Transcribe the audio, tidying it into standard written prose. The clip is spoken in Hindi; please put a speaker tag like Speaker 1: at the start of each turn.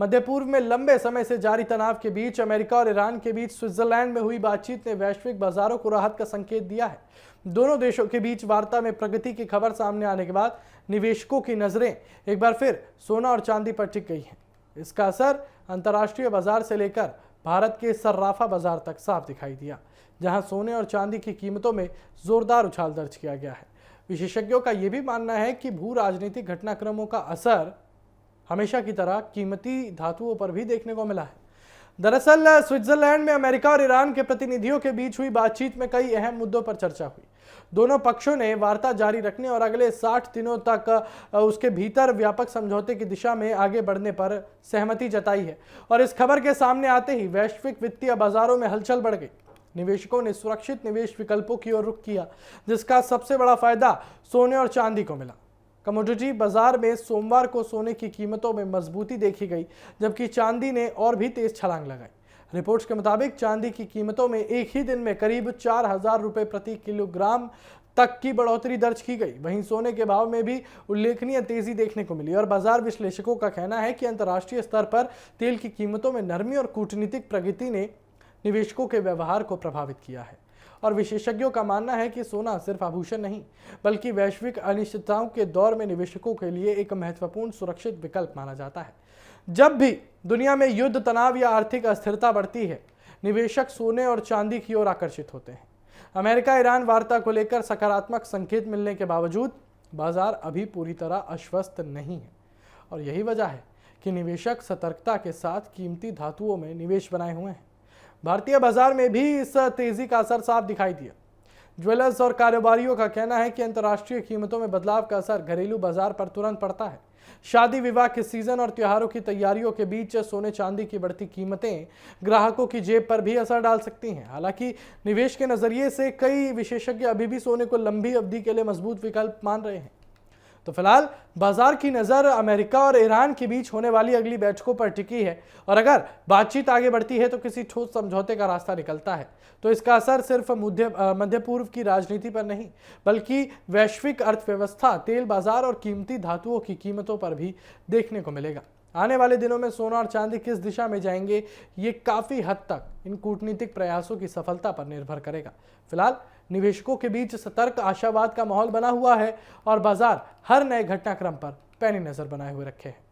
Speaker 1: मध्य पूर्व में लंबे समय से जारी तनाव के बीच अमेरिका और ईरान के बीच स्विट्जरलैंड में हुई बातचीत ने वैश्विक बाजारों को राहत का संकेत दिया है। दोनों देशों के बीच वार्ता में प्रगति की खबर सामने आने के बाद निवेशकों की नजरें एक बार फिर सोना और चांदी पर टिक गई हैं। इसका असर अंतर्राष्ट्रीय बाजार से लेकर भारत के सर्राफा बाजार तक साफ दिखाई दिया, जहां सोने और चांदी की कीमतों में जोरदार उछाल दर्ज किया गया है। विशेषज्ञों का यह भी मानना है कि भू राजनीतिक घटनाक्रमों का असर हमेशा की तरह कीमती धातुओं पर भी देखने को मिला है। दरअसल स्विट्जरलैंड में अमेरिका और ईरान के प्रतिनिधियों के बीच हुई बातचीत में कई अहम मुद्दों पर चर्चा हुई। दोनों पक्षों ने वार्ता जारी रखने और अगले 60 दिनों तक उसके भीतर व्यापक समझौते की दिशा में आगे बढ़ने पर सहमति जताई है। और इस खबर के सामने आते ही वैश्विक वित्तीय बाजारों में हलचल बढ़ गई। निवेशकों ने सुरक्षित निवेश विकल्पों की ओर रुख किया, जिसका सबसे बड़ा फायदा सोने और चांदी को मिला। कमोडिटी बाजार में सोमवार को सोने की कीमतों में मजबूती देखी गई, जबकि चांदी ने और भी तेज छलांग लगाई। रिपोर्ट्स के मुताबिक चांदी की कीमतों में एक ही दिन में करीब 4,000 रुपए प्रति किलोग्राम तक की बढ़ोतरी दर्ज की गई। वहीं सोने के भाव में भी उल्लेखनीय तेजी देखने को मिली और बाजार विश्लेषकों का कहना है कि अंतर्राष्ट्रीय स्तर पर तेल की कीमतों में नरमी और कूटनीतिक प्रगति ने निवेशकों के व्यवहार को प्रभावित किया है। और विशेषज्ञों का मानना है कि सोना सिर्फ आभूषण नहीं, बल्कि वैश्विक अनिश्चितताओं के दौर में निवेशकों के लिए एक महत्वपूर्ण सुरक्षित विकल्प माना जाता है। जब भी दुनिया में युद्ध, तनाव या आर्थिक अस्थिरता बढ़ती है, निवेशक सोने और चांदी की ओर आकर्षित होते हैं। अमेरिका ईरान वार्ता को लेकर सकारात्मक संकेत मिलने के बावजूद बाजार अभी पूरी तरह आश्वस्त नहीं है, और यही वजह है कि निवेशक सतर्कता के साथ कीमती धातुओं में निवेश बनाए हुए हैं। भारतीय बाजार में भी इस तेजी का असर साफ दिखाई दिया। ज्वेलर्स और कारोबारियों का कहना है कि अंतर्राष्ट्रीय कीमतों में बदलाव का असर घरेलू बाजार पर तुरंत पड़ता है। शादी विवाह के सीजन और त्योहारों की तैयारियों के बीच सोने चांदी की बढ़ती कीमतें ग्राहकों की जेब पर भी असर डाल सकती हैं। हालांकि निवेश के नजरिए से कई विशेषज्ञ अभी भी सोने को लंबी अवधि के लिए मजबूत विकल्प मान रहे हैं। तो फिलहाल बाजार की नजर अमेरिका और ईरान के बीच होने वाली अगली बैठकों पर टिकी है, और अगर बातचीत आगे बढ़ती है तो किसी ठोस समझौते का रास्ता निकलता है तो इसका असर सिर्फ मध्य पूर्व की राजनीति पर नहीं, बल्कि वैश्विक अर्थव्यवस्था, तेल बाजार और कीमती धातुओं की कीमतों पर भी देखने को मिलेगा। आने वाले दिनों में सोना और चांदी किस दिशा में जाएंगे, ये काफी हद तक इन कूटनीतिक प्रयासों की सफलता पर निर्भर करेगा। फिलहाल निवेशकों के बीच सतर्क आशावाद का माहौल बना हुआ है और बाजार हर नए घटनाक्रम पर पैनी नजर बनाए हुए रखे हैं।